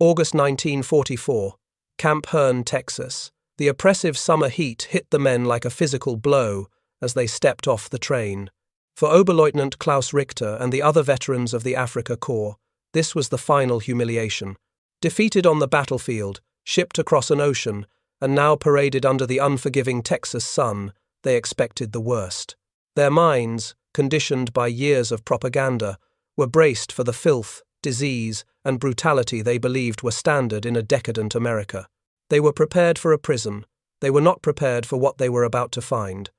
August 1944, Camp Hearn, Texas. The oppressive summer heat hit the men like a physical blow as they stepped off the train. For Oberleutnant Klaus Richter and the other veterans of the Afrika Korps, this was the final humiliation. Defeated on the battlefield, shipped across an ocean, and now paraded under the unforgiving Texas sun, they expected the worst. Their minds, conditioned by years of propaganda, were braced for the filth, disease, and brutality they believed were standard in a decadent America. They were prepared for a prison. They were not prepared for what they were about to find.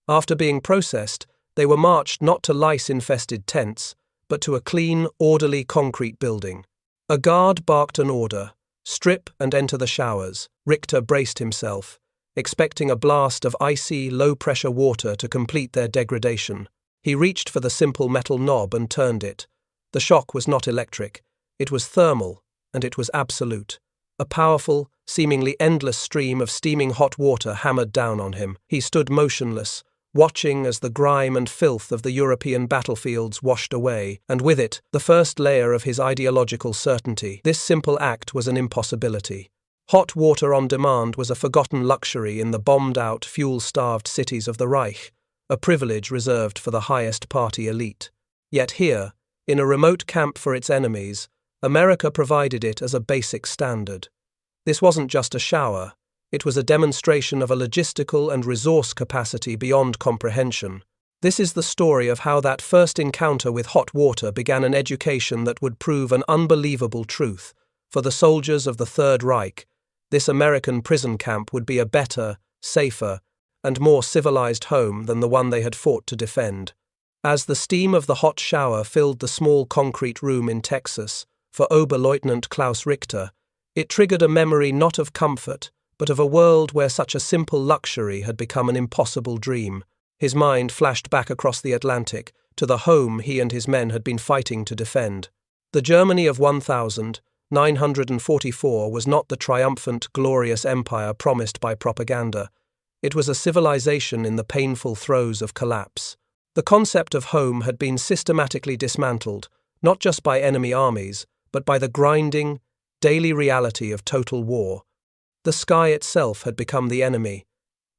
After being processed, they were marched not to lice-infested tents, but to a clean, orderly concrete building. A guard barked an order: strip and enter the showers. Richter braced himself, expecting a blast of icy, low-pressure water to complete their degradation. He reached for the simple metal knob and turned it. The shock was not electric. It was thermal, and it was absolute. A powerful, seemingly endless stream of steaming hot water hammered down on him. He stood motionless, watching as the grime and filth of the European battlefields washed away, and with it, the first layer of his ideological certainty. This simple act was an impossibility. Hot water on demand was a forgotten luxury in the bombed-out, fuel-starved cities of the Reich, a privilege reserved for the highest party elite. Yet here, in a remote camp for its enemies, America provided it as a basic standard. This wasn't just a shower. It was a demonstration of a logistical and resource capacity beyond comprehension. This is the story of how that first encounter with hot water began an education that would prove an unbelievable truth. For the soldiers of the Third Reich, this American prison camp would be a better, safer, and more civilized home than the one they had fought to defend. As the steam of the hot shower filled the small concrete room in Texas, for Oberleutnant Klaus Richter, it triggered a memory not of comfort, but of a world where such a simple luxury had become an impossible dream. His mind flashed back across the Atlantic, to the home he and his men had been fighting to defend. The Germany of 1944 was not the triumphant, glorious empire promised by propaganda. It was a civilization in the painful throes of collapse. The concept of home had been systematically dismantled, not just by enemy armies, but by the grinding, daily reality of total war. The sky itself had become the enemy.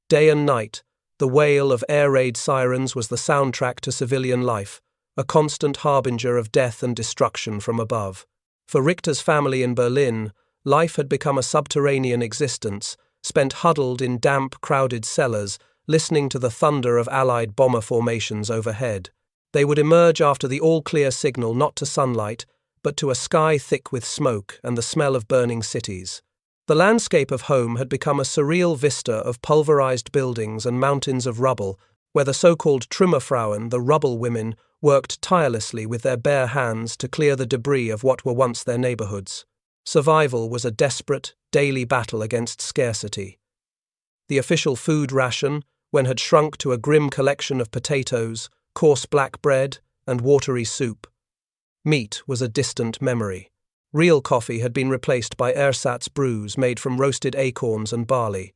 Day and night, the wail of air raid sirens was the soundtrack to civilian life, a constant harbinger of death and destruction from above. For Richter's family in Berlin, life had become a subterranean existence, spent huddled in damp, crowded cellars, listening to the thunder of Allied bomber formations overhead. They would emerge after the all-clear signal not to sunlight, but to a sky thick with smoke and the smell of burning cities. The landscape of home had become a surreal vista of pulverized buildings and mountains of rubble, where the so-called Trümmerfrauen, the rubble women, worked tirelessly with their bare hands to clear the debris of what were once their neighborhoods. Survival was a desperate, daily battle against scarcity. The official food ration, when had shrunk to a grim collection of potatoes, coarse black bread, and watery soup. Meat was a distant memory. Real coffee had been replaced by ersatz brews made from roasted acorns and barley.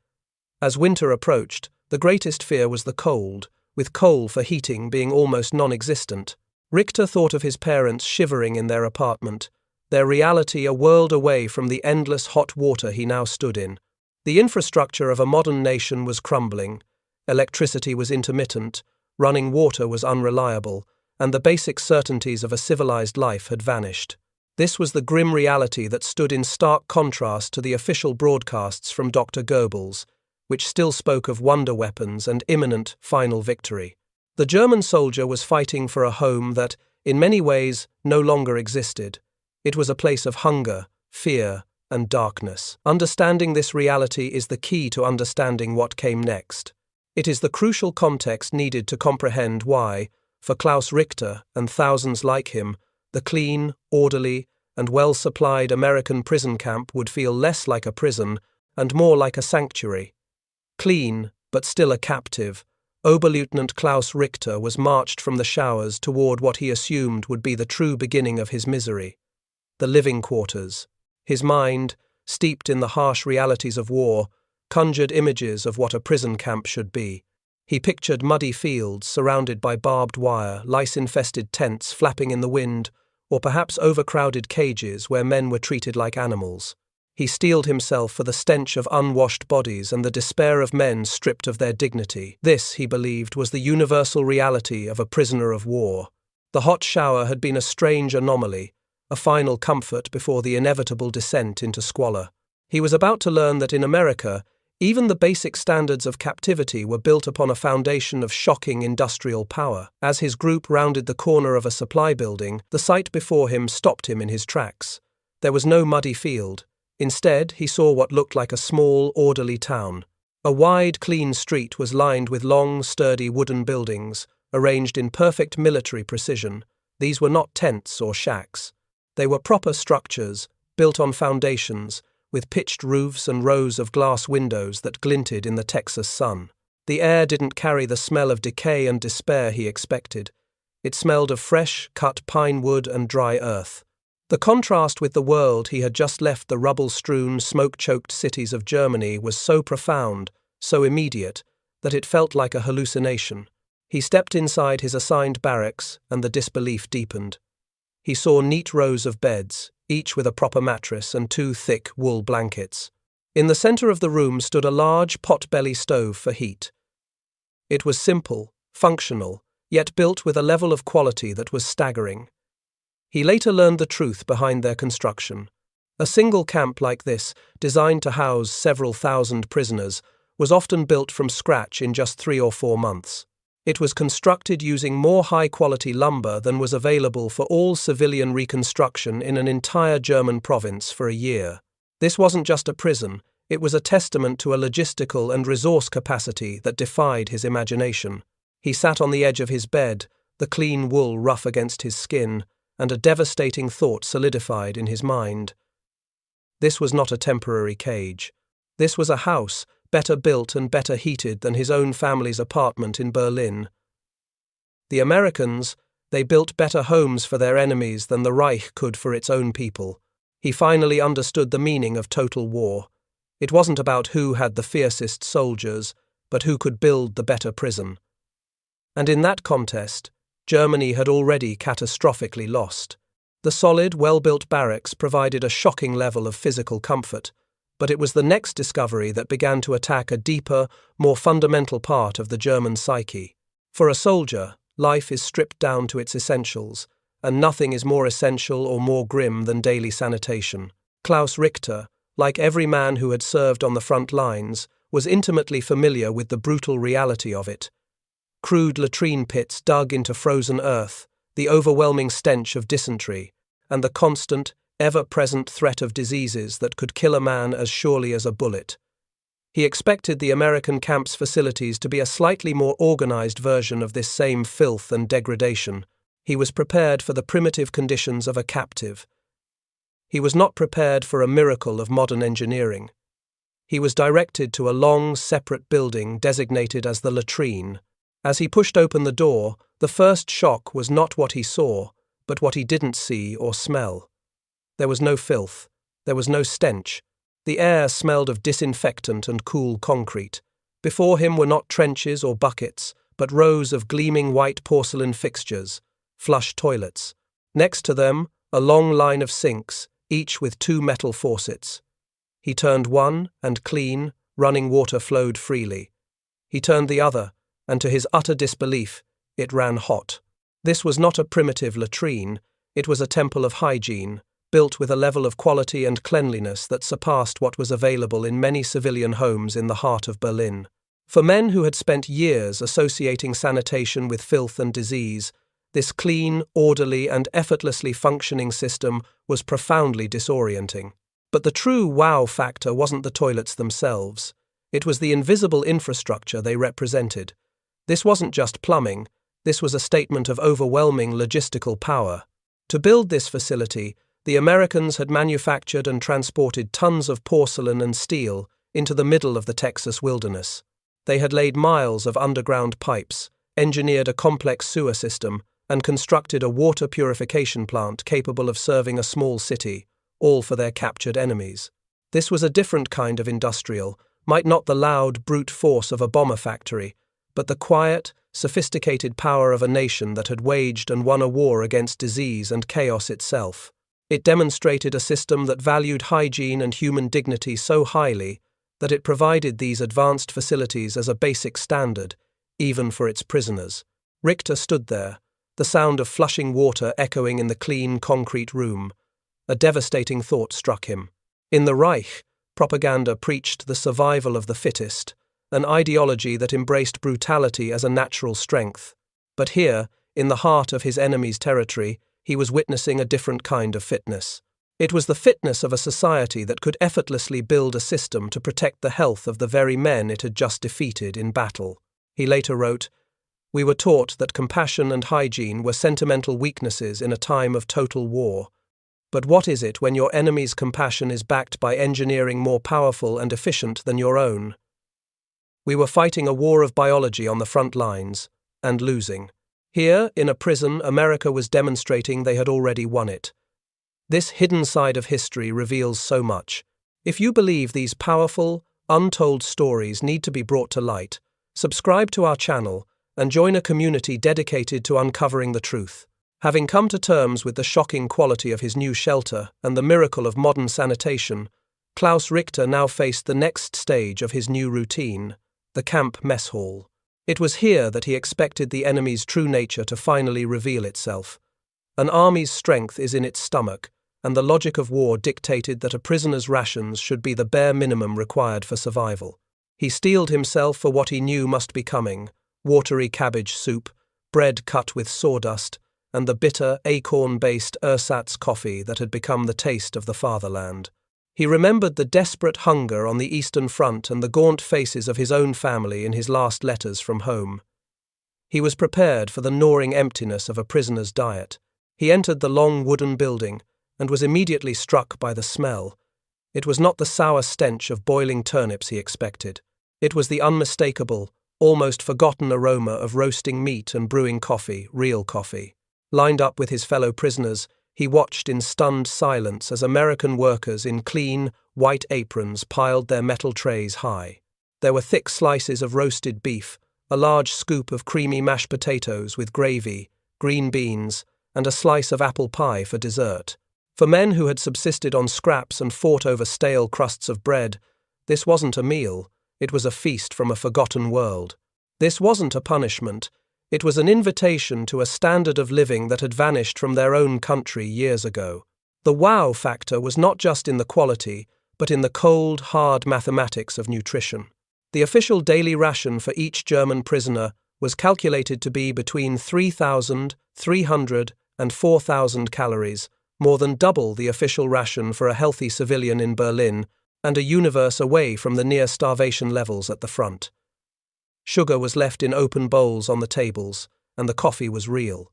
As winter approached, the greatest fear was the cold, with coal for heating being almost non-existent. Richter thought of his parents shivering in their apartment, their reality a world away from the endless hot water he now stood in. The infrastructure of a modern nation was crumbling. Electricity was intermittent, running water was unreliable, and the basic certainties of a civilized life had vanished. This was the grim reality that stood in stark contrast to the official broadcasts from Dr. Goebbels, which still spoke of wonder weapons and imminent final victory. The German soldier was fighting for a home that, in many ways, no longer existed. It was a place of hunger, fear, and darkness. Understanding this reality is the key to understanding what came next. It is the crucial context needed to comprehend why, for Klaus Richter and thousands like him, the clean, orderly, and well-supplied American prison camp would feel less like a prison and more like a sanctuary. Clean, but still a captive, Oberleutnant Klaus Richter was marched from the showers toward what he assumed would be the true beginning of his misery: the living quarters. His mind, steeped in the harsh realities of war, conjured images of what a prison camp should be. He pictured muddy fields surrounded by barbed wire, lice-infested tents flapping in the wind, or perhaps overcrowded cages where men were treated like animals. He steeled himself for the stench of unwashed bodies and the despair of men stripped of their dignity. This, he believed, was the universal reality of a prisoner of war. The hot shower had been a strange anomaly, a final comfort before the inevitable descent into squalor. He was about to learn that in America, even the basic standards of captivity were built upon a foundation of shocking industrial power. As his group rounded the corner of a supply building, the sight before him stopped him in his tracks. There was no muddy field. Instead, he saw what looked like a small, orderly town. A wide, clean street was lined with long, sturdy wooden buildings, arranged in perfect military precision. These were not tents or shacks. They were proper structures, built on foundations, with pitched roofs and rows of glass windows that glinted in the Texas sun. The air didn't carry the smell of decay and despair he expected. It smelled of fresh, cut pine wood and dry earth. The contrast with the world he had just left, the rubble-strewn, smoke-choked cities of Germany, was so profound, so immediate, that it felt like a hallucination. He stepped inside his assigned barracks, and the disbelief deepened. He saw neat rows of beds, each with a proper mattress and 2 thick wool blankets. In the center of the room stood a large pot-belly stove for heat. It was simple, functional, yet built with a level of quality that was staggering. He later learned the truth behind their construction. A single camp like this, designed to house several thousand prisoners, was often built from scratch in just 3 or 4 months. It was constructed using more high-quality lumber than was available for all civilian reconstruction in an entire German province for a year. This wasn't just a prison, it was a testament to a logistical and resource capacity that defied his imagination. He sat on the edge of his bed, the clean wool rough against his skin, and a devastating thought solidified in his mind. This was not a temporary cage. This was a house, better built and better heated than his own family's apartment in Berlin. The Americans, they built better homes for their enemies than the Reich could for its own people. He finally understood the meaning of total war. It wasn't about who had the fiercest soldiers, but who could build the better prison. And in that contest, Germany had already catastrophically lost. The solid, well-built barracks provided a shocking level of physical comfort, but it was the next discovery that began to attack a deeper, more fundamental part of the German psyche. For a soldier, life is stripped down to its essentials, and nothing is more essential or more grim than daily sanitation. Klaus Richter, like every man who had served on the front lines, was intimately familiar with the brutal reality of it. Crude latrine pits dug into frozen earth, the overwhelming stench of dysentery, and the constant, ever-present threat of diseases that could kill a man as surely as a bullet. He expected the American camp's facilities to be a slightly more organized version of this same filth and degradation. He was prepared for the primitive conditions of a captive. He was not prepared for a miracle of modern engineering. He was directed to a long, separate building designated as the latrine. As he pushed open the door, the first shock was not what he saw, but what he didn't see or smell. There was no filth. There was no stench. The air smelled of disinfectant and cool concrete. Before him were not trenches or buckets, but rows of gleaming white porcelain fixtures, flush toilets. Next to them, a long line of sinks, each with 2 metal faucets. He turned one, and clean, running water flowed freely. He turned the other, and to his utter disbelief, it ran hot. This was not a primitive latrine, it was a temple of hygiene, built with a level of quality and cleanliness that surpassed what was available in many civilian homes in the heart of Berlin. For men who had spent years associating sanitation with filth and disease, this clean, orderly, and effortlessly functioning system was profoundly disorienting. But the true wow factor wasn't the toilets themselves. It was the invisible infrastructure they represented. This wasn't just plumbing, this was a statement of overwhelming logistical power. To build this facility, the Americans had manufactured and transported tons of porcelain and steel into the middle of the Texas wilderness. They had laid miles of underground pipes, engineered a complex sewer system, and constructed a water purification plant capable of serving a small city, all for their captured enemies. This was a different kind of industrial, might not the loud, brute force of a bomber factory, but the quiet, sophisticated power of a nation that had waged and won a war against disease and chaos itself. It demonstrated a system that valued hygiene and human dignity so highly that it provided these advanced facilities as a basic standard, even for its prisoners. Richter stood there, the sound of flushing water echoing in the clean, concrete room. A devastating thought struck him. In the Reich, propaganda preached the survival of the fittest, an ideology that embraced brutality as a natural strength. But here, in the heart of his enemy's territory, he was witnessing a different kind of fitness. It was the fitness of a society that could effortlessly build a system to protect the health of the very men it had just defeated in battle. He later wrote, "We were taught that compassion and hygiene were sentimental weaknesses in a time of total war. But what is it when your enemy's compassion is backed by engineering more powerful and efficient than your own? We were fighting a war of biology on the front lines, and losing. Here, in a prison, America was demonstrating they had already won it. This hidden side of history reveals so much. If you believe these powerful, untold stories need to be brought to light, subscribe to our channel and join a community dedicated to uncovering the truth." Having come to terms with the shocking quality of his new shelter and the miracle of modern sanitation, Klaus Richter now faced the next stage of his new routine, the camp mess hall. It was here that he expected the enemy's true nature to finally reveal itself. An army's strength is in its stomach, and the logic of war dictated that a prisoner's rations should be the bare minimum required for survival. He steeled himself for what he knew must be coming: watery cabbage soup, bread cut with sawdust, and the bitter, acorn-based ersatz coffee that had become the taste of the fatherland. He remembered the desperate hunger on the Eastern Front and the gaunt faces of his own family in his last letters from home. He was prepared for the gnawing emptiness of a prisoner's diet. He entered the long wooden building and was immediately struck by the smell. It was not the sour stench of boiling turnips he expected. It was the unmistakable, almost forgotten aroma of roasting meat and brewing coffee, real coffee. Lined up with his fellow prisoners, he watched in stunned silence as American workers in clean, white aprons piled their metal trays high. There were thick slices of roasted beef, a large scoop of creamy mashed potatoes with gravy, green beans, and a slice of apple pie for dessert. For men who had subsisted on scraps and fought over stale crusts of bread, this wasn't a meal, it was a feast from a forgotten world. This wasn't a punishment. It was an invitation to a standard of living that had vanished from their own country years ago. The wow factor was not just in the quality, but in the cold, hard mathematics of nutrition. The official daily ration for each German prisoner was calculated to be between 3,300 and 4,000 calories, more than double the official ration for a healthy civilian in Berlin, and a universe away from the near-starvation levels at the front. Sugar was left in open bowls on the tables, and the coffee was real.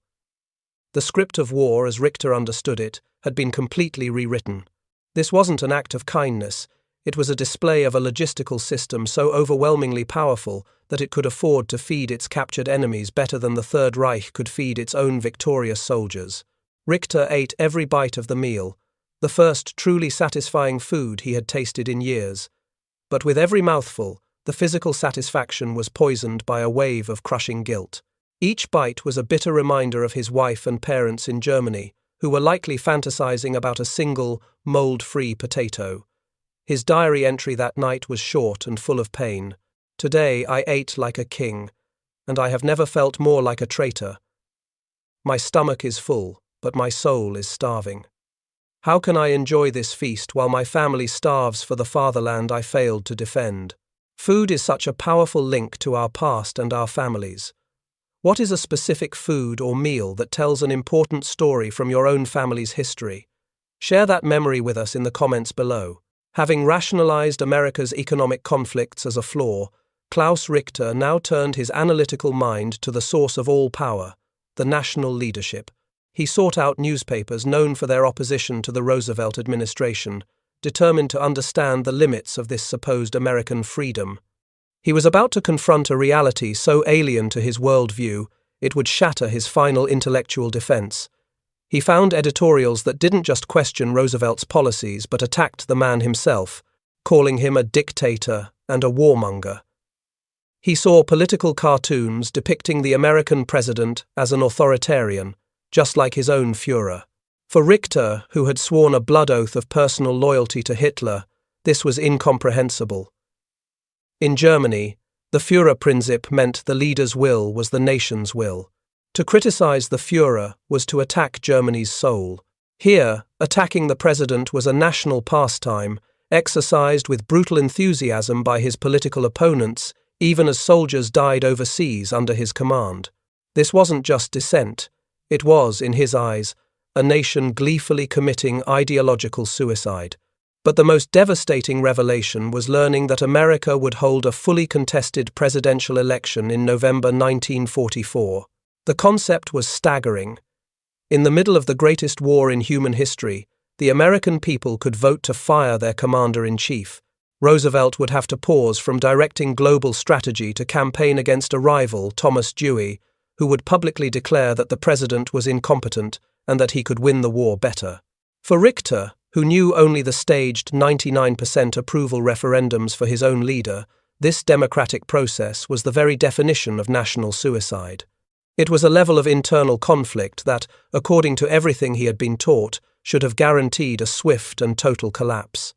The script of war, as Richter understood it, had been completely rewritten. This wasn't an act of kindness, it was a display of a logistical system so overwhelmingly powerful that it could afford to feed its captured enemies better than the Third Reich could feed its own victorious soldiers. Richter ate every bite of the meal, the first truly satisfying food he had tasted in years. But with every mouthful, the physical satisfaction was poisoned by a wave of crushing guilt. Each bite was a bitter reminder of his wife and parents in Germany, who were likely fantasizing about a single, mold-free potato. His diary entry that night was short and full of pain. "Today I ate like a king, and I have never felt more like a traitor. My stomach is full, but my soul is starving. How can I enjoy this feast while my family starves for the fatherland I failed to defend?" Food is such a powerful link to our past and our families. What is a specific food or meal that tells an important story from your own family's history? Share that memory with us in the comments below. Having rationalized America's economic conflicts as a flaw, Klaus Richter now turned his analytical mind to the source of all power, the national leadership. He sought out newspapers known for their opposition to the Roosevelt administration, determined to understand the limits of this supposed American freedom. He was about to confront a reality so alien to his worldview, it would shatter his final intellectual defense. He found editorials that didn't just question Roosevelt's policies but attacked the man himself, calling him a dictator and a warmonger. He saw political cartoons depicting the American president as an authoritarian, just like his own Führer. For Richter, who had sworn a blood oath of personal loyalty to Hitler, this was incomprehensible. In Germany, the Führerprinzip meant the leader's will was the nation's will. To criticize the Führer was to attack Germany's soul. Here, attacking the president was a national pastime, exercised with brutal enthusiasm by his political opponents, even as soldiers died overseas under his command. This wasn't just dissent. It was, in his eyes, a nation gleefully committing ideological suicide. But the most devastating revelation was learning that America would hold a fully contested presidential election in November 1944. The concept was staggering. In the middle of the greatest war in human history, the American people could vote to fire their commander-in-chief. Roosevelt would have to pause from directing global strategy to campaign against a rival, Thomas Dewey, who would publicly declare that the president was incompetent and that he could win the war better. For Richter, who knew only the staged 99% approval referendums for his own leader, this democratic process was the very definition of national suicide. It was a level of internal conflict that, according to everything he had been taught, should have guaranteed a swift and total collapse.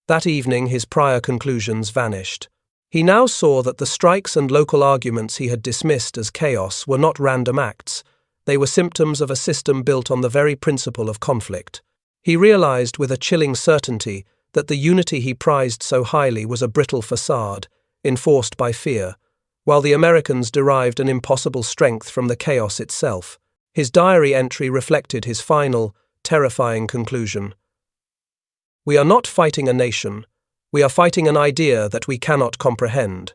That evening his prior conclusions vanished. He now saw that the strikes and local arguments he had dismissed as chaos were not random acts. They were symptoms of a system built on the very principle of conflict. He realized with a chilling certainty that the unity he prized so highly was a brittle facade, enforced by fear, while the Americans derived an impossible strength from the chaos itself. His diary entry reflected his final, terrifying conclusion. "We are not fighting a nation. We are fighting an idea that we cannot comprehend.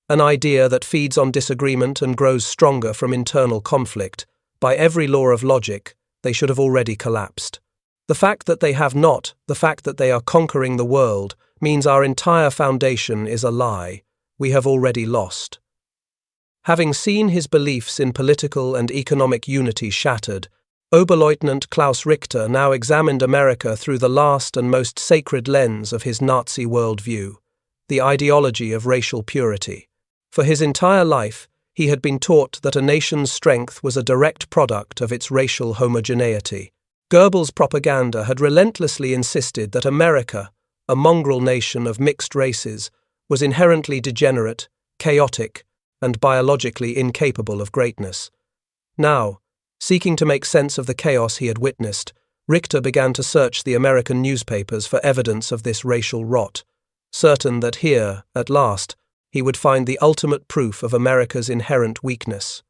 An idea that feeds on disagreement and grows stronger from internal conflict. By every law of logic, they should have already collapsed. The fact that they have not, the fact that they are conquering the world, means our entire foundation is a lie. We have already lost." Having seen his beliefs in political and economic unity shattered, Oberleutnant Klaus Richter now examined America through the last and most sacred lens of his Nazi worldview, the ideology of racial purity. For his entire life, he had been taught that a nation's strength was a direct product of its racial homogeneity. Goebbels' propaganda had relentlessly insisted that America, a mongrel nation of mixed races, was inherently degenerate, chaotic, and biologically incapable of greatness. Now, seeking to make sense of the chaos he had witnessed, Richter began to search the American newspapers for evidence of this racial rot, certain that here, at last, he would find the ultimate proof of America's inherent weakness.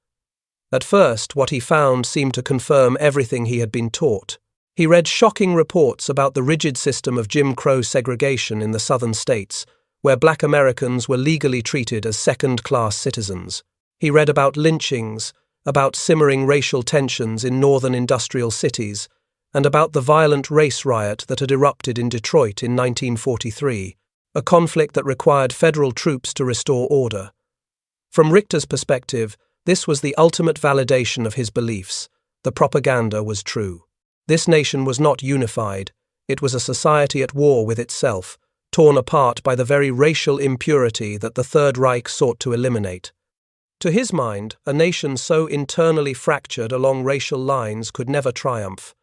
At first, what he found seemed to confirm everything he had been taught. He read shocking reports about the rigid system of Jim Crow segregation in the southern states, where black Americans were legally treated as second-class citizens. He read about lynchings, about simmering racial tensions in northern industrial cities, and about the violent race riot that had erupted in Detroit in 1943, a conflict that required federal troops to restore order. From Richter's perspective, this was the ultimate validation of his beliefs. The propaganda was true. This nation was not unified. It was a society at war with itself, torn apart by the very racial impurity that the Third Reich sought to eliminate. To his mind, a nation so internally fractured along racial lines could never triumph.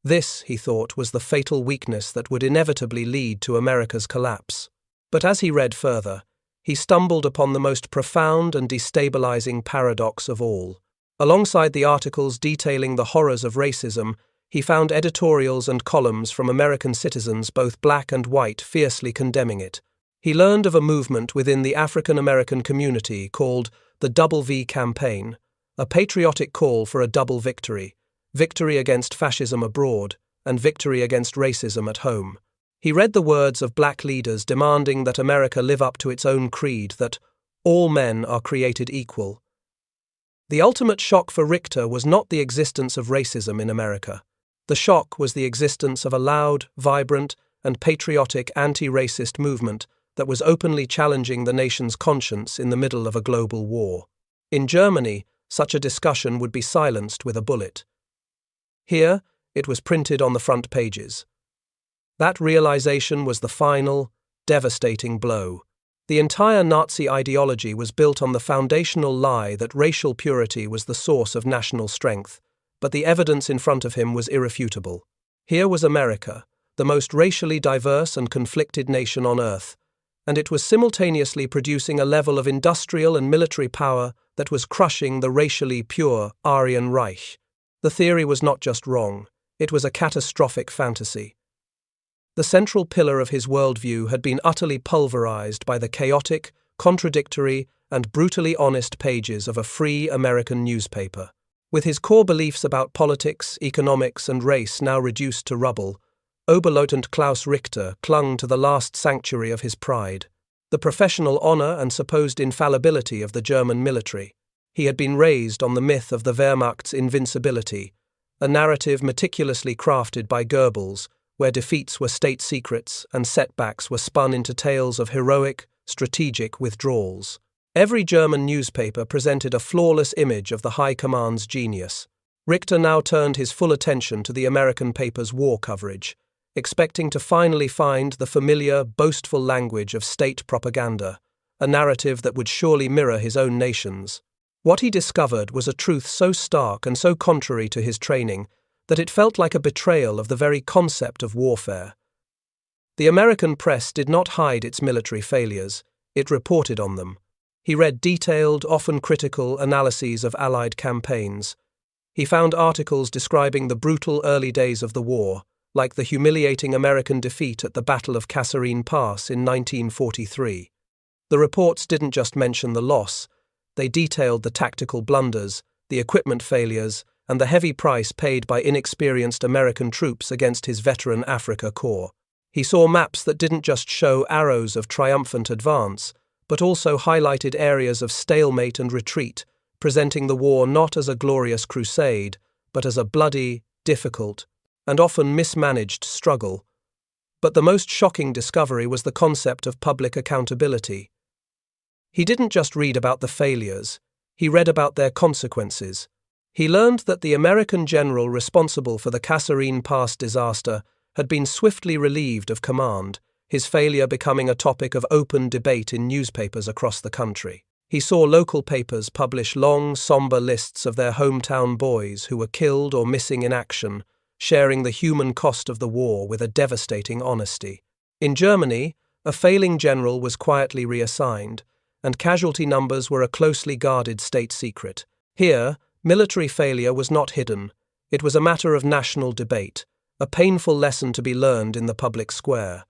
This, he thought, was the fatal weakness that would inevitably lead to America's collapse. But as he read further, he stumbled upon the most profound and destabilizing paradox of all. Alongside the articles detailing the horrors of racism, he found editorials and columns from American citizens, both black and white, fiercely condemning it. He learned of a movement within the African American community called the Double V Campaign, a patriotic call for a double victory: victory against fascism abroad and victory against racism at home. He read the words of black leaders demanding that America live up to its own creed, that all men are created equal. The ultimate shock for Richter was not the existence of racism in America. The shock was the existence of a loud, vibrant, and patriotic anti-racist movement that was openly challenging the nation's conscience in the middle of a global war. In Germany, such a discussion would be silenced with a bullet. Here, it was printed on the front pages. That realization was the final, devastating blow. The entire Nazi ideology was built on the foundational lie that racial purity was the source of national strength, but the evidence in front of him was irrefutable. Here was America, the most racially diverse and conflicted nation on Earth, and it was simultaneously producing a level of industrial and military power that was crushing the racially pure Aryan Reich. The theory was not just wrong, it was a catastrophic fantasy. The central pillar of his worldview had been utterly pulverized by the chaotic, contradictory, and brutally honest pages of a free American newspaper. With his core beliefs about politics, economics, and race now reduced to rubble, Oberleutnant Klaus Richter clung to the last sanctuary of his pride, the professional honor and supposed infallibility of the German military. He had been raised on the myth of the Wehrmacht's invincibility, a narrative meticulously crafted by Goebbels, where defeats were state secrets and setbacks were spun into tales of heroic, strategic withdrawals. Every German newspaper presented a flawless image of the High Command's genius. Richter now turned his full attention to the American paper's war coverage, expecting to finally find the familiar, boastful language of state propaganda, a narrative that would surely mirror his own nation's. What he discovered was a truth so stark and so contrary to his training that it felt like a betrayal of the very concept of warfare. The American press did not hide its military failures, it reported on them. He read detailed, often critical analyses of Allied campaigns. He found articles describing the brutal early days of the war, like the humiliating American defeat at the Battle of Kasserine Pass in 1943. The reports didn't just mention the loss, they detailed the tactical blunders, the equipment failures, and the heavy price paid by inexperienced American troops against his veteran Afrika Korps. He saw maps that didn't just show arrows of triumphant advance, but also highlighted areas of stalemate and retreat, presenting the war not as a glorious crusade, but as a bloody, difficult, and often mismanaged struggle. But the most shocking discovery was the concept of public accountability. He didn't just read about the failures, he read about their consequences. He learned that the American general responsible for the Kasserine Pass disaster had been swiftly relieved of command, his failure becoming a topic of open debate in newspapers across the country. He saw local papers publish long, somber lists of their hometown boys who were killed or missing in action, sharing the human cost of the war with a devastating honesty. In Germany, a failing general was quietly reassigned, and casualty numbers were a closely guarded state secret. Here, military failure was not hidden. It was a matter of national debate, a painful lesson to be learned in the public square.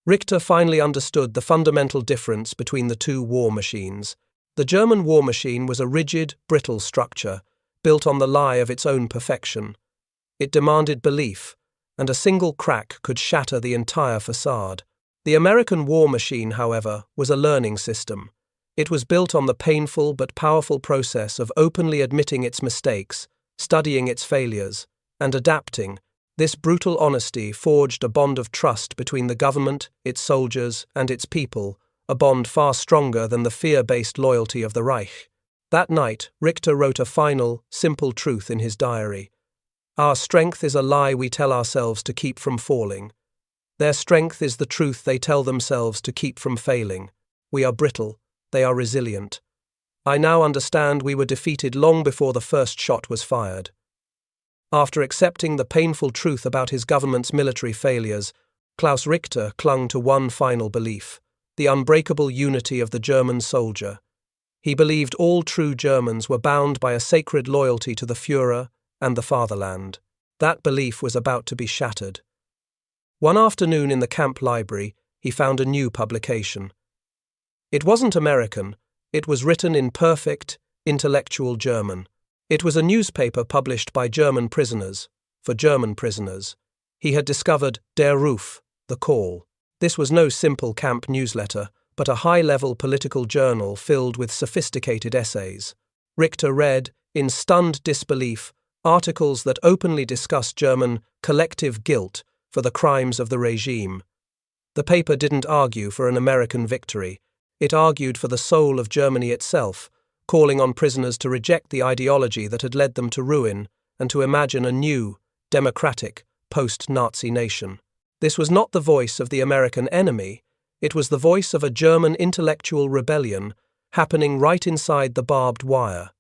Richter finally understood the fundamental difference between the two war machines. The German war machine was a rigid, brittle structure, built on the lie of its own perfection. It demanded belief, and a single crack could shatter the entire facade. The American war machine, however, was a learning system. It was built on the painful but powerful process of openly admitting its mistakes, studying its failures, and adapting. This brutal honesty forged a bond of trust between the government, its soldiers, and its people, a bond far stronger than the fear-based loyalty of the Reich. That night, Richter wrote a final, simple truth in his diary. Our strength is a lie we tell ourselves to keep from falling. Their strength is the truth they tell themselves to keep from failing. We are brittle, they are resilient. I now understand we were defeated long before the first shot was fired. After accepting the painful truth about his government's military failures, Klaus Richter clung to one final belief, the unbreakable unity of the German soldier. He believed all true Germans were bound by a sacred loyalty to the Führer and the fatherland. That belief was about to be shattered. One afternoon in the camp library, he found a new publication. It wasn't American, it was written in perfect, intellectual German. It was a newspaper published by German prisoners, for German prisoners. He had discovered Der Ruf, the call. This was no simple camp newsletter, but a high-level political journal filled with sophisticated essays. Richter read, in stunned disbelief, articles that openly discussed German collective guilt for the crimes of the regime. The paper didn't argue for an American victory. It argued for the soul of Germany itself, calling on prisoners to reject the ideology that had led them to ruin and to imagine a new, democratic, post-Nazi nation. This was not the voice of the American enemy, It was the voice of a German intellectual rebellion happening right inside the barbed wire.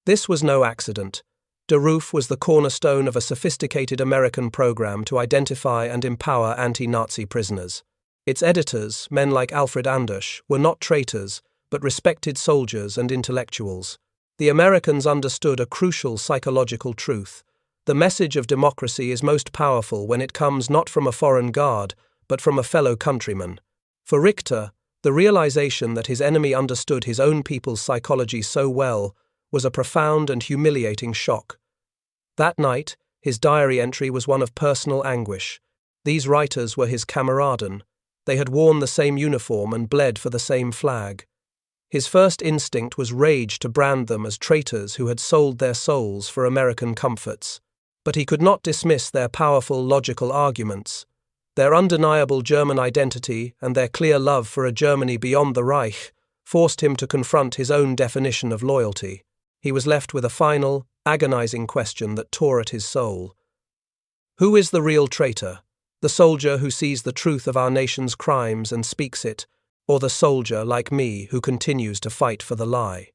This was no accident. De Roof was the cornerstone of a sophisticated American program to identify and empower anti-Nazi prisoners. Its editors, men like Alfred Anders, were not traitors, but respected soldiers and intellectuals. The Americans understood a crucial psychological truth. The message of democracy is most powerful when it comes not from a foreign guard, but from a fellow countryman. For Richter, the realization that his enemy understood his own people's psychology so well was a profound and humiliating shock. That night, his diary entry was one of personal anguish. These writers were his kameraden. They had worn the same uniform and bled for the same flag. His first instinct was rage to brand them as traitors who had sold their souls for American comforts. But he could not dismiss their powerful logical arguments. Their undeniable German identity and their clear love for a Germany beyond the Reich forced him to confront his own definition of loyalty. He was left with a final, agonizing question that tore at his soul. Who is the real traitor? The soldier who sees the truth of our nation's crimes and speaks it, or the soldier, like me, who continues to fight for the lie?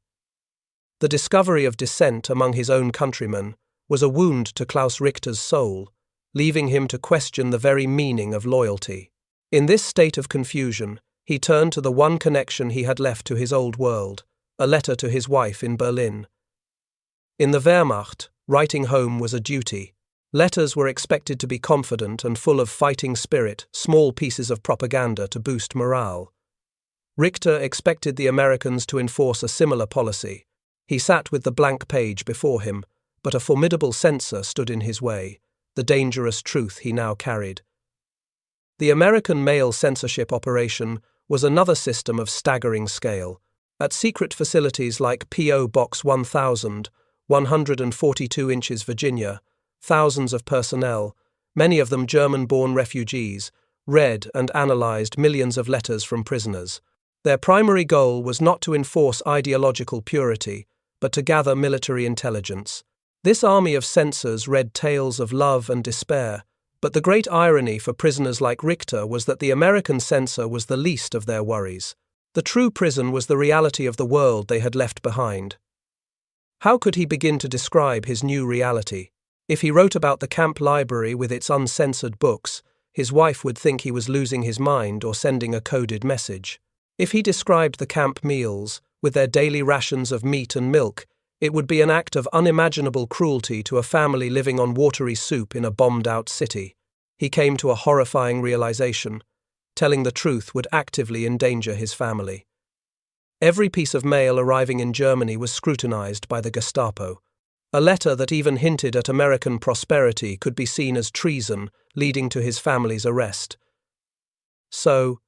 The discovery of dissent among his own countrymen was a wound to Klaus Richter's soul, leaving him to question the very meaning of loyalty. In this state of confusion, he turned to the one connection he had left to his old world, a letter to his wife in Berlin. In the Wehrmacht, writing home was a duty. Letters were expected to be confident and full of fighting spirit, small pieces of propaganda to boost morale. Richter expected the Americans to enforce a similar policy. He sat with the blank page before him, but a formidable censor stood in his way, the dangerous truth he now carried. The American mail censorship operation was another system of staggering scale. At secret facilities like P.O. Box 1000, 142 inches Virginia, thousands of personnel, many of them German-born refugees, read and analyzed millions of letters from prisoners. Their primary goal was not to enforce ideological purity, but to gather military intelligence. This army of censors read tales of love and despair, but the great irony for prisoners like Richter was that the American censor was the least of their worries. The true prison was the reality of the world they had left behind. How could he begin to describe his new reality? If he wrote about the camp library with its uncensored books, his wife would think he was losing his mind or sending a coded message. If he described the camp meals, with their daily rations of meat and milk, it would be an act of unimaginable cruelty to a family living on watery soup in a bombed-out city. He came to a horrifying realization. Telling the truth would actively endanger his family. Every piece of mail arriving in Germany was scrutinized by the Gestapo. A letter that even hinted at American prosperity could be seen as treason, leading to his family's arrest. So,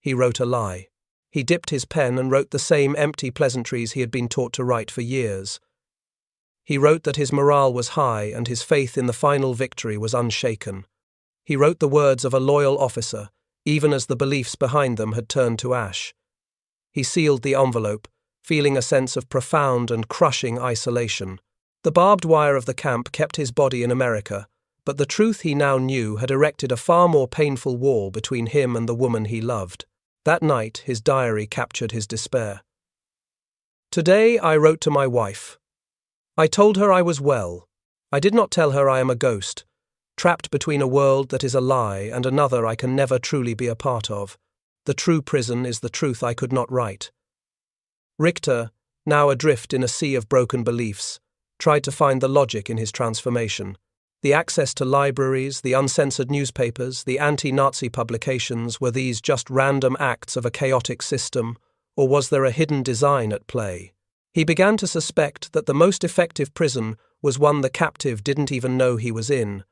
he wrote a lie. He dipped his pen and wrote the same empty pleasantries he had been taught to write for years. He wrote that his morale was high and his faith in the final victory was unshaken. He wrote the words of a loyal officer, even as the beliefs behind them had turned to ash. He sealed the envelope, feeling a sense of profound and crushing isolation. The barbed wire of the camp kept his body in America, but the truth he now knew had erected a far more painful wall between him and the woman he loved. That night, his diary captured his despair. Today I wrote to my wife. I told her I was well. I did not tell her I am a ghost, trapped between a world that is a lie and another I can never truly be a part of. The true prison is the truth I could not write. Richter, now adrift in a sea of broken beliefs, tried to find the logic in his transformation. The access to libraries, the uncensored newspapers, the anti-Nazi publications, were these just random acts of a chaotic system, or was there a hidden design at play? He began to suspect that the most effective prison was one the captive didn't even know he was in.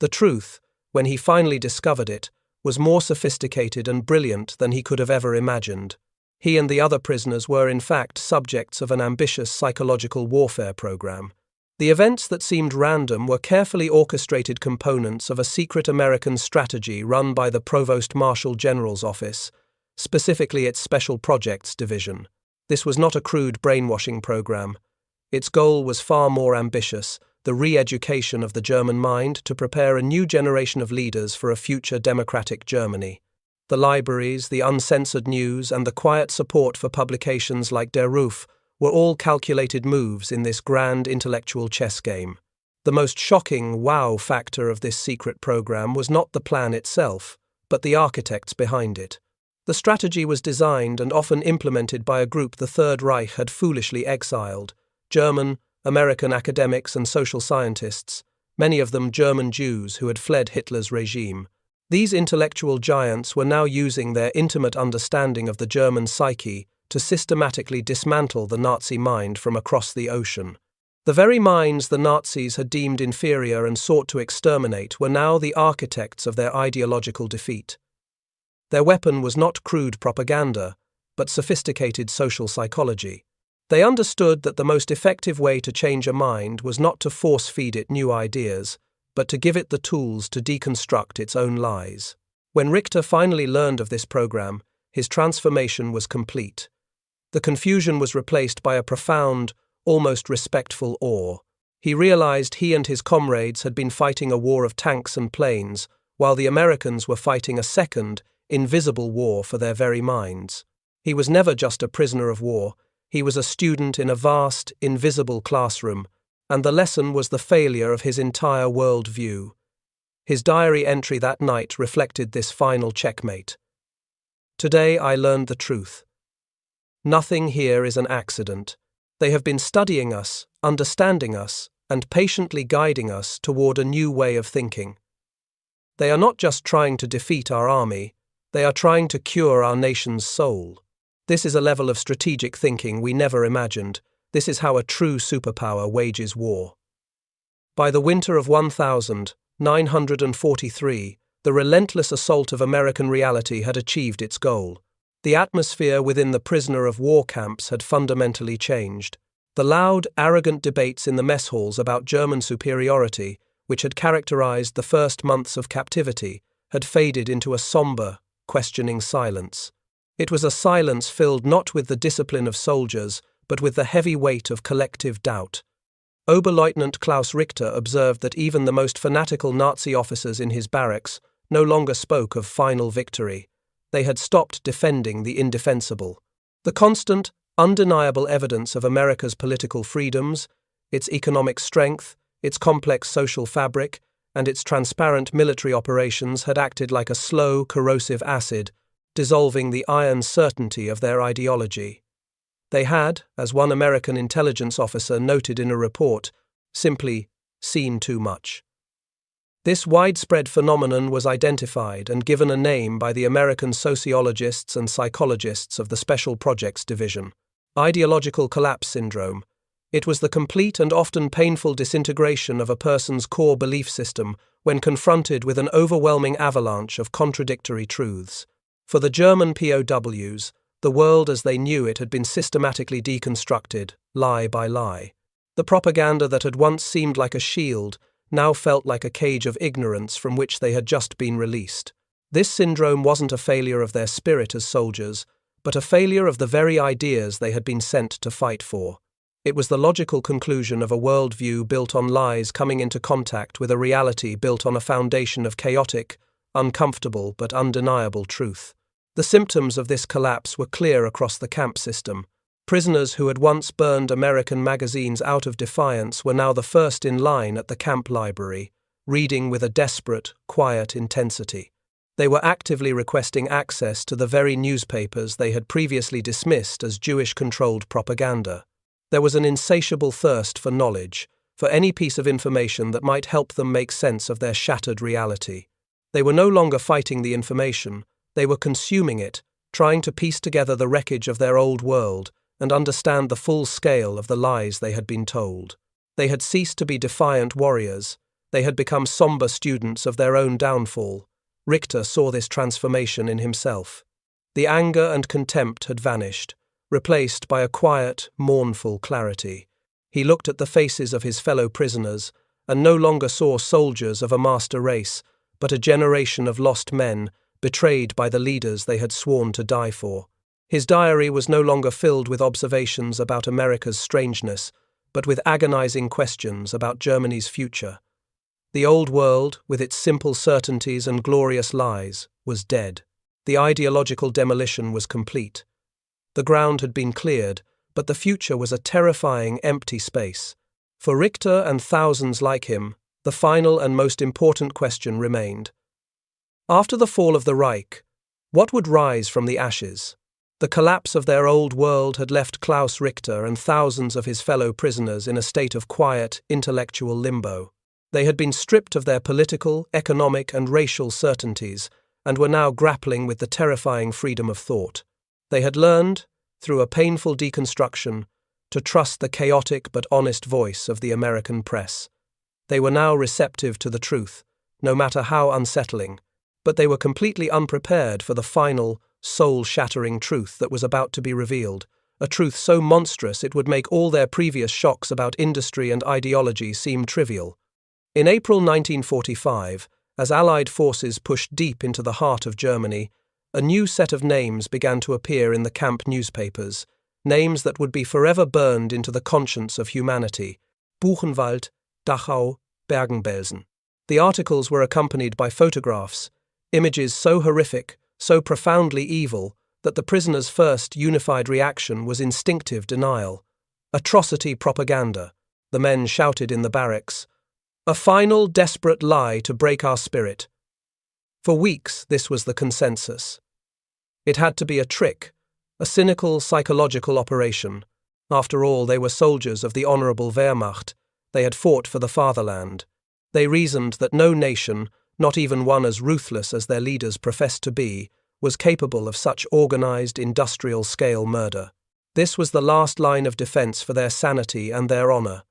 The truth, when he finally discovered it, was more sophisticated and brilliant than he could have ever imagined. He and the other prisoners were in fact subjects of an ambitious psychological warfare program. The events that seemed random were carefully orchestrated components of a secret American strategy run by the Provost Marshal General's office, specifically its Special Projects Division. This was not a crude brainwashing program. Its goal was far more ambitious, the re-education of the German mind to prepare a new generation of leaders for a future democratic Germany. The libraries, the uncensored news, and the quiet support for publications like Der Ruf were all calculated moves in this grand intellectual chess game. The most shocking wow factor of this secret program was not the plan itself, but the architects behind it. The strategy was designed and often implemented by a group the Third Reich had foolishly exiled: German, American academics and social scientists, many of them German Jews who had fled Hitler's regime. These intellectual giants were now using their intimate understanding of the German psyche to systematically dismantle the Nazi mind from across the ocean. The very minds the Nazis had deemed inferior and sought to exterminate were now the architects of their ideological defeat. Their weapon was not crude propaganda, but sophisticated social psychology. They understood that the most effective way to change a mind was not to force-feed it new ideas, but to give it the tools to deconstruct its own lies. When Richter finally learned of this program, his transformation was complete. The confusion was replaced by a profound, almost respectful awe. He realized he and his comrades had been fighting a war of tanks and planes, while the Americans were fighting a second, invisible war for their very minds. He was never just a prisoner of war, he was a student in a vast, invisible classroom, and the lesson was the failure of his entire worldview. His diary entry that night reflected this final checkmate. Today I learned the truth. Nothing here is an accident. They have been studying us, understanding us, and patiently guiding us toward a new way of thinking. They are not just trying to defeat our army, they are trying to cure our nation's soul. This is a level of strategic thinking we never imagined. This is how a true superpower wages war. By the winter of 1943, the relentless assault of American reality had achieved its goal. The atmosphere within the prisoner of war camps had fundamentally changed. The loud, arrogant debates in the mess halls about German superiority, which had characterized the first months of captivity, had faded into a somber, questioning silence. It was a silence filled not with the discipline of soldiers, but with the heavy weight of collective doubt. Oberleutnant Klaus Richter observed that even the most fanatical Nazi officers in his barracks no longer spoke of final victory. They had stopped defending the indefensible. The constant, undeniable evidence of America's political freedoms, its economic strength, its complex social fabric, and its transparent military operations had acted like a slow, corrosive acid, dissolving the iron certainty of their ideology. They had, as one American intelligence officer noted in a report, simply seen too much. This widespread phenomenon was identified and given a name by the American sociologists and psychologists of the Special Projects Division: ideological collapse syndrome. It was the complete and often painful disintegration of a person's core belief system when confronted with an overwhelming avalanche of contradictory truths. For the German POWs, the world as they knew it had been systematically deconstructed, lie by lie. The propaganda that had once seemed like a shield now felt like a cage of ignorance from which they had just been released. This syndrome wasn't a failure of their spirit as soldiers, but a failure of the very ideas they had been sent to fight for. It was the logical conclusion of a worldview built on lies coming into contact with a reality built on a foundation of chaotic, uncomfortable but undeniable truth. The symptoms of this collapse were clear across the camp system. Prisoners who had once burned American magazines out of defiance were now the first in line at the camp library, reading with a desperate, quiet intensity. They were actively requesting access to the very newspapers they had previously dismissed as Jewish-controlled propaganda. There was an insatiable thirst for knowledge, for any piece of information that might help them make sense of their shattered reality. They were no longer fighting the information, they were consuming it, trying to piece together the wreckage of their old world and understand the full scale of the lies they had been told. They had ceased to be defiant warriors, they had become somber students of their own downfall. Richter saw this transformation in himself. The anger and contempt had vanished, replaced by a quiet, mournful clarity. He looked at the faces of his fellow prisoners and no longer saw soldiers of a master race, but a generation of lost men, betrayed by the leaders they had sworn to die for. His diary was no longer filled with observations about America's strangeness, but with agonizing questions about Germany's future. The old world, with its simple certainties and glorious lies, was dead. The ideological demolition was complete. The ground had been cleared, but the future was a terrifying, empty space. For Richter and thousands like him, the final and most important question remained. After the fall of the Reich, what would rise from the ashes? The collapse of their old world had left Klaus Richter and thousands of his fellow prisoners in a state of quiet, intellectual limbo. They had been stripped of their political, economic, and racial certainties, and were now grappling with the terrifying freedom of thought. They had learned, through a painful deconstruction, to trust the chaotic but honest voice of the American press. They were now receptive to the truth, no matter how unsettling, but they were completely unprepared for the final, soul-shattering truth that was about to be revealed, a truth so monstrous it would make all their previous shocks about industry and ideology seem trivial. In April 1945, as Allied forces pushed deep into the heart of Germany, a new set of names began to appear in the camp newspapers, names that would be forever burned into the conscience of humanity: Buchenwald, Dachau, Bergen-Belsen. The articles were accompanied by photographs, images so horrific, so profoundly evil, that the prisoners' first unified reaction was instinctive denial. Atrocity propaganda, the men shouted in the barracks. A final, desperate lie to break our spirit. For weeks, this was the consensus. It had to be a trick, a cynical psychological operation. After all, they were soldiers of the honorable Wehrmacht. They had fought for the fatherland. They reasoned that no nation, not even one as ruthless as their leaders professed to be, was capable of such organized industrial-scale murder. This was the last line of defense for their sanity and their honor.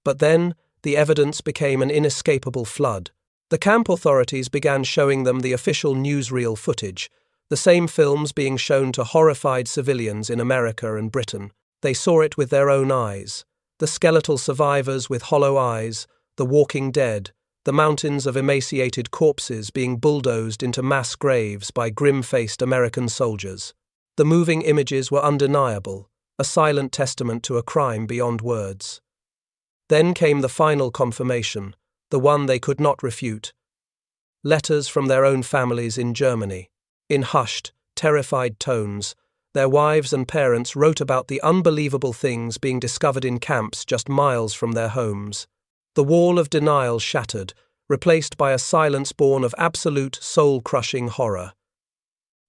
But then, the evidence became an inescapable flood. The camp authorities began showing them the official newsreel footage, the same films being shown to horrified civilians in America and Britain. They saw it with their own eyes. The skeletal survivors with hollow eyes, the walking dead, the mountains of emaciated corpses being bulldozed into mass graves by grim-faced American soldiers. The moving images were undeniable, a silent testament to a crime beyond words. Then came the final confirmation, the one they could not refute. Letters from their own families in Germany. In hushed, terrified tones, their wives and parents wrote about the unbelievable things being discovered in camps just miles from their homes. The wall of denial shattered, replaced by a silence born of absolute, soul-crushing horror.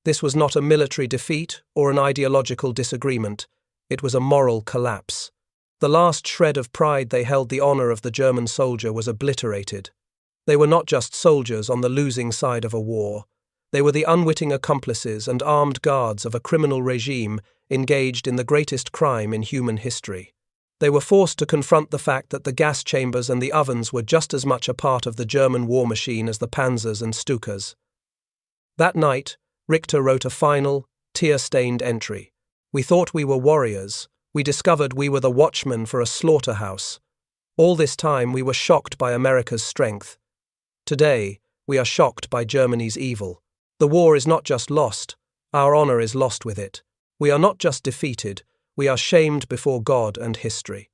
This was not a military defeat or an ideological disagreement. It was a moral collapse. The last shred of pride they held the honor of the German soldier was obliterated. They were not just soldiers on the losing side of a war. They were the unwitting accomplices and armed guards of a criminal regime engaged in the greatest crime in human history. They were forced to confront the fact that the gas chambers and the ovens were just as much a part of the German war machine as the Panzers and Stukas. That night, Richter wrote a final, tear-stained entry. We thought we were warriors. We discovered we were the watchmen for a slaughterhouse. All this time we were shocked by America's strength. Today, we are shocked by Germany's evil. The war is not just lost, our honor is lost with it. We are not just defeated, we are shamed before God and history.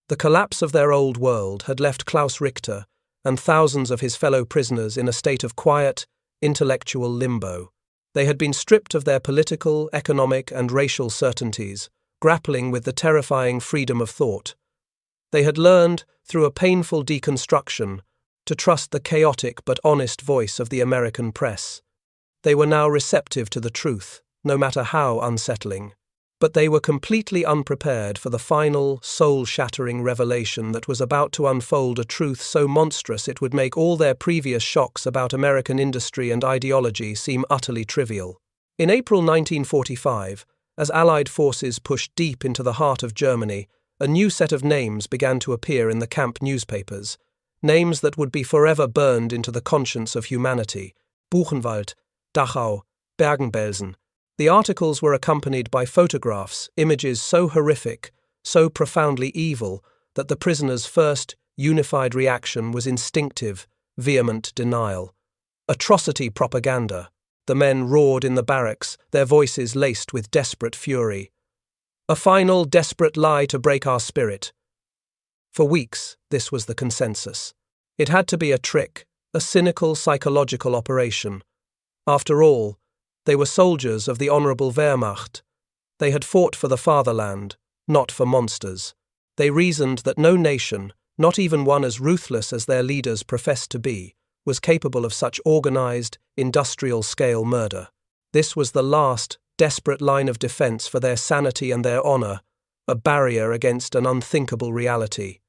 The collapse of their old world had left Klaus Richter and thousands of his fellow prisoners in a state of quiet, intellectual limbo. They had been stripped of their political, economic, and racial certainties, grappling with the terrifying freedom of thought. They had learned, through a painful deconstruction, to trust the chaotic but honest voice of the American press. They were now receptive to the truth, no matter how unsettling. But they were completely unprepared for the final, soul-shattering revelation that was about to unfold, a truth so monstrous it would make all their previous shocks about American industry and ideology seem utterly trivial. In April 1945, as Allied forces pushed deep into the heart of Germany, a new set of names began to appear in the camp newspapers, names that would be forever burned into the conscience of humanity: Buchenwald, Dachau, Bergen-Belsen. The articles were accompanied by photographs, images so horrific, so profoundly evil, that the prisoners' first unified reaction was instinctive, vehement denial. Atrocity propaganda. The men roared in the barracks, their voices laced with desperate fury. A final, desperate lie to break our spirit. For weeks, this was the consensus. It had to be a trick, a cynical psychological operation. After all, They were soldiers of the honorable Wehrmacht. They had fought for the fatherland, not for monsters. They reasoned that no nation, not even one as ruthless as their leaders professed to be, was capable of such organized, industrial-scale murder. This was the last, desperate line of defense for their sanity and their honor, a barrier against an unthinkable reality.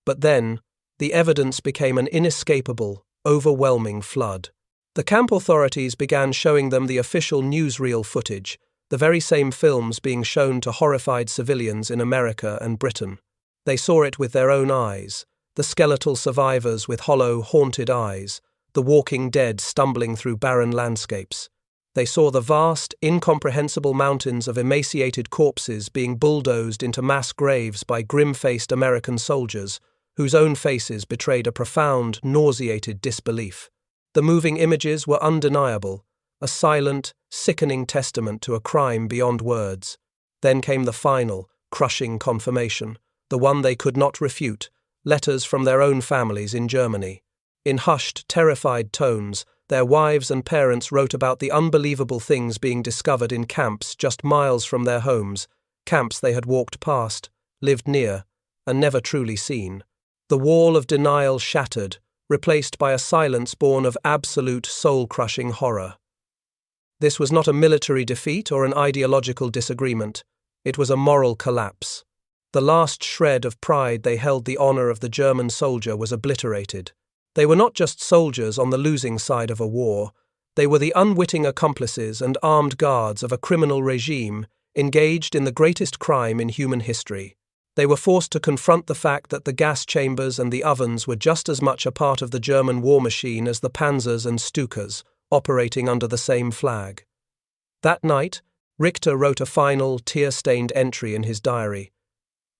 But then, the evidence became an inescapable, overwhelming flood. The camp authorities began showing them the official newsreel footage, the very same films being shown to horrified civilians in America and Britain. They saw it with their own eyes, the skeletal survivors with hollow, haunted eyes, the walking dead stumbling through barren landscapes. They saw the vast, incomprehensible mountains of emaciated corpses being bulldozed into mass graves by grim-faced American soldiers, whose own faces betrayed a profound, nauseated disbelief. The moving images were undeniable, a silent, sickening testament to a crime beyond words. Then came the final, crushing confirmation, the one they could not refute, letters from their own families in Germany. In hushed, terrified tones, their wives and parents wrote about the unbelievable things being discovered in camps just miles from their homes, camps they had walked past, lived near, and never truly seen. The wall of denial shattered, replaced by a silence born of absolute soul-crushing horror. This was not a military defeat or an ideological disagreement. It was a moral collapse. The last shred of pride they held the honor of the German soldier was obliterated. They were not just soldiers on the losing side of a war. They were the unwitting accomplices and armed guards of a criminal regime engaged in the greatest crime in human history. They were forced to confront the fact that the gas chambers and the ovens were just as much a part of the German war machine as the panzers and Stukas, operating under the same flag. That night, Richter wrote a final, tear-stained entry in his diary.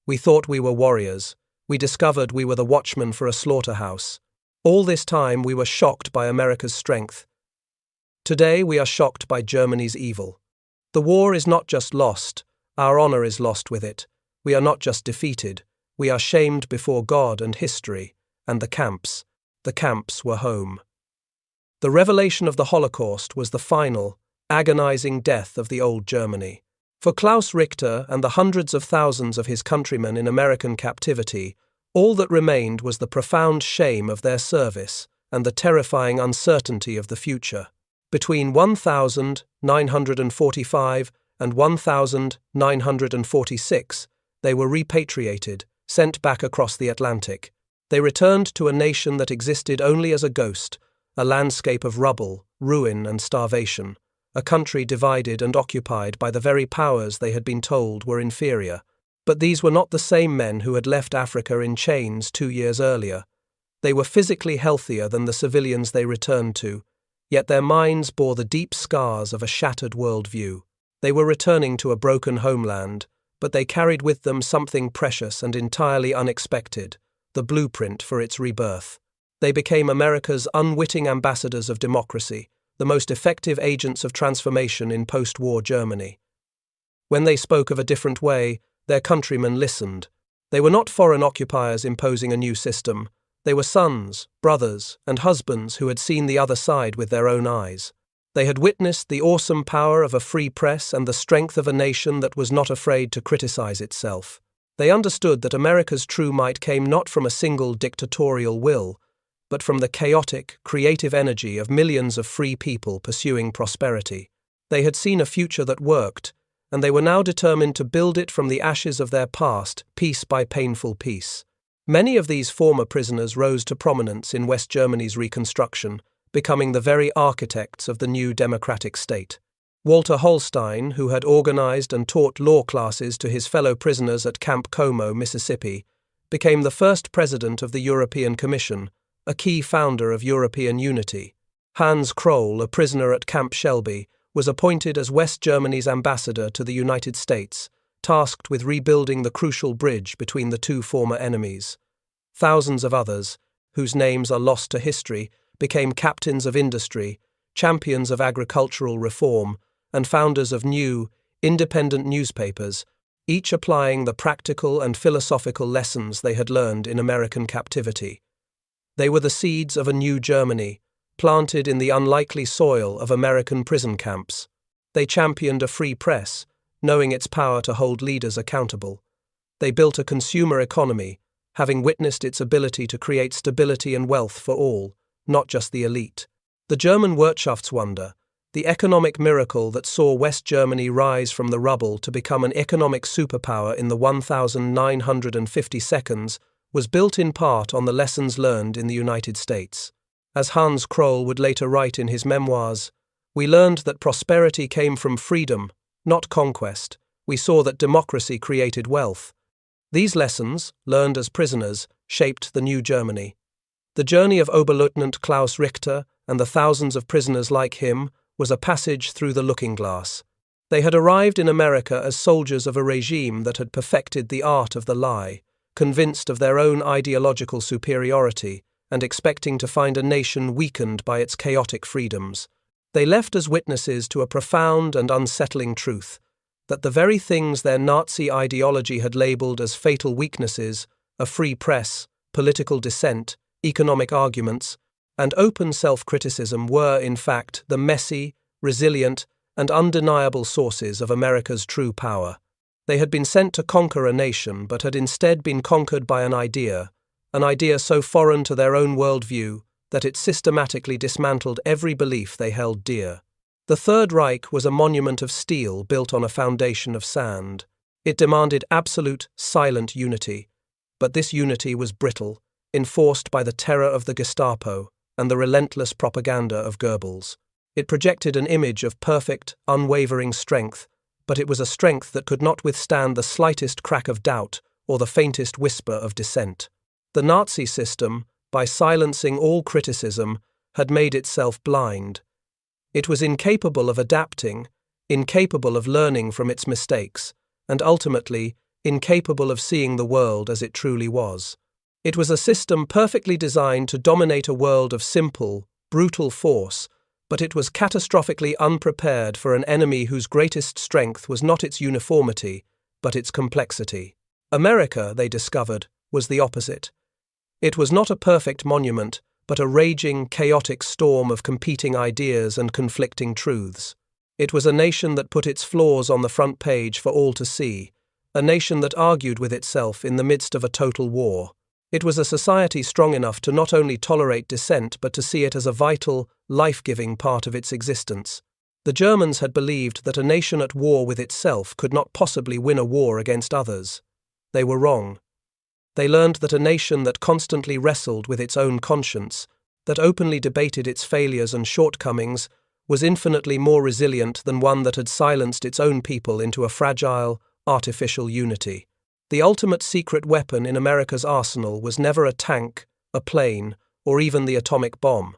"We thought we were warriors. We discovered we were the watchmen for a slaughterhouse. All this time we were shocked by America's strength. Today we are shocked by Germany's evil. The war is not just lost, our honor is lost with it. We are not just defeated, we are shamed before God and history, and the camps were home." The revelation of the Holocaust was the final, agonizing death of the old Germany. For Klaus Richter and the hundreds of thousands of his countrymen in American captivity, all that remained was the profound shame of their service and the terrifying uncertainty of the future. Between 1945 and 1946, they were repatriated, sent back across the Atlantic. They returned to a nation that existed only as a ghost, a landscape of rubble, ruin, and starvation, a country divided and occupied by the very powers they had been told were inferior. But these were not the same men who had left Africa in chains 2 years earlier. They were physically healthier than the civilians they returned to, yet their minds bore the deep scars of a shattered worldview. They were returning to a broken homeland, but they carried with them something precious and entirely unexpected, the blueprint for its rebirth. They became America's unwitting ambassadors of democracy, the most effective agents of transformation in post-war Germany. When they spoke of a different way, their countrymen listened. They were not foreign occupiers imposing a new system. They were sons, brothers, and husbands who had seen the other side with their own eyes. They had witnessed the awesome power of a free press and the strength of a nation that was not afraid to criticize itself. They understood that America's true might came not from a single dictatorial will, but from the chaotic, creative energy of millions of free people pursuing prosperity. They had seen a future that worked, and they were now determined to build it from the ashes of their past, piece by painful piece. Many of these former prisoners rose to prominence in West Germany's reconstruction, becoming the very architects of the new democratic state. Walter Holstein, who had organized and taught law classes to his fellow prisoners at Camp Como, Mississippi, became the first president of the European Commission, a key founder of European unity. Hans Kroll, a prisoner at Camp Shelby, was appointed as West Germany's ambassador to the United States, tasked with rebuilding the crucial bridge between the two former enemies. Thousands of others, whose names are lost to history, became captains of industry, champions of agricultural reform, and founders of new, independent newspapers, each applying the practical and philosophical lessons they had learned in American captivity. They were the seeds of a new Germany, planted in the unlikely soil of American prison camps. They championed a free press, knowing its power to hold leaders accountable. They built a consumer economy, having witnessed its ability to create stability and wealth for all, not just the elite. The German Wirtschaftswunder, the economic miracle that saw West Germany rise from the rubble to become an economic superpower in the 1950 seconds, was built in part on the lessons learned in the United States. As Hans Kroll would later write in his memoirs, "We learned that prosperity came from freedom, not conquest. We saw that democracy created wealth." These lessons, learned as prisoners, shaped the new Germany. The journey of Oberleutnant Klaus Richter and the thousands of prisoners like him was a passage through the looking glass. They had arrived in America as soldiers of a regime that had perfected the art of the lie, convinced of their own ideological superiority and expecting to find a nation weakened by its chaotic freedoms. They left as witnesses to a profound and unsettling truth, that the very things their Nazi ideology had labeled as fatal weaknesses, a free press, political dissent, economic arguments, and open self-criticism were, in fact, the messy, resilient, and undeniable sources of America's true power. They had been sent to conquer a nation, but had instead been conquered by an idea so foreign to their own worldview that it systematically dismantled every belief they held dear. The Third Reich was a monument of steel built on a foundation of sand. It demanded absolute, silent unity, but this unity was brittle, enforced by the terror of the Gestapo and the relentless propaganda of Goebbels. It projected an image of perfect, unwavering strength, but it was a strength that could not withstand the slightest crack of doubt or the faintest whisper of dissent. The Nazi system, by silencing all criticism, had made itself blind. It was incapable of adapting, incapable of learning from its mistakes, and ultimately incapable of seeing the world as it truly was. It was a system perfectly designed to dominate a world of simple, brutal force, but it was catastrophically unprepared for an enemy whose greatest strength was not its uniformity, but its complexity. America, they discovered, was the opposite. It was not a perfect monument, but a raging, chaotic storm of competing ideas and conflicting truths. It was a nation that put its flaws on the front page for all to see, a nation that argued with itself in the midst of a total war. It was a society strong enough to not only tolerate dissent but to see it as a vital, life-giving part of its existence. The Germans had believed that a nation at war with itself could not possibly win a war against others. They were wrong. They learned that a nation that constantly wrestled with its own conscience, that openly debated its failures and shortcomings, was infinitely more resilient than one that had silenced its own people into a fragile, artificial unity. The ultimate secret weapon in America's arsenal was never a tank, a plane, or even the atomic bomb.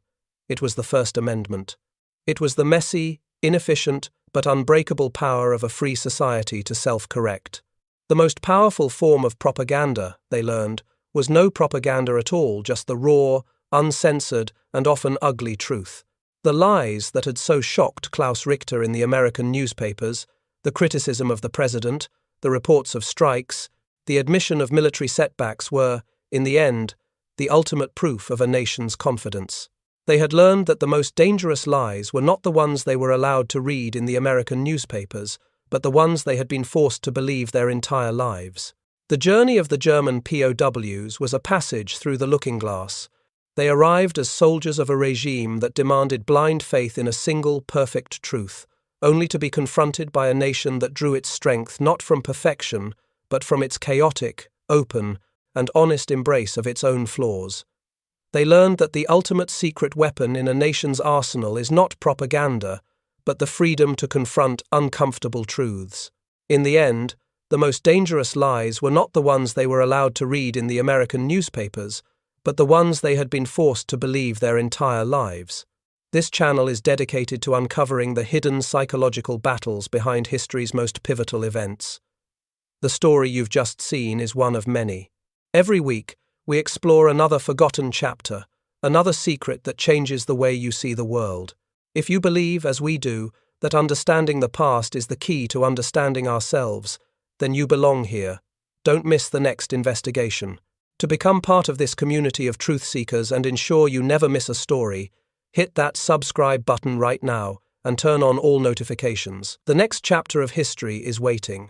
It was the First Amendment. It was the messy, inefficient, but unbreakable power of a free society to self-correct. The most powerful form of propaganda, they learned, was no propaganda at all, just the raw, uncensored, and often ugly truth. The lies that had so shocked Klaus Richter in the American newspapers, the criticism of the president, the reports of strikes, the admission of military setbacks were, in the end, the ultimate proof of a nation's confidence. They had learned that the most dangerous lies were not the ones they were allowed to read in the American newspapers, but the ones they had been forced to believe their entire lives. The journey of the German POWs was a passage through the looking glass. They arrived as soldiers of a regime that demanded blind faith in a single, perfect truth, only to be confronted by a nation that drew its strength not from perfection, but from its chaotic, open, and honest embrace of its own flaws. They learned that the ultimate secret weapon in a nation's arsenal is not propaganda, but the freedom to confront uncomfortable truths. In the end, the most dangerous lies were not the ones they were allowed to read in the American newspapers, but the ones they had been forced to believe their entire lives. This channel is dedicated to uncovering the hidden psychological battles behind history's most pivotal events. The story you've just seen is one of many. Every week, we explore another forgotten chapter, another secret that changes the way you see the world. If you believe, as we do, that understanding the past is the key to understanding ourselves, then you belong here. Don't miss the next investigation. To become part of this community of truth seekers and ensure you never miss a story, Hit that subscribe button right now and turn on all notifications. The next chapter of history is waiting.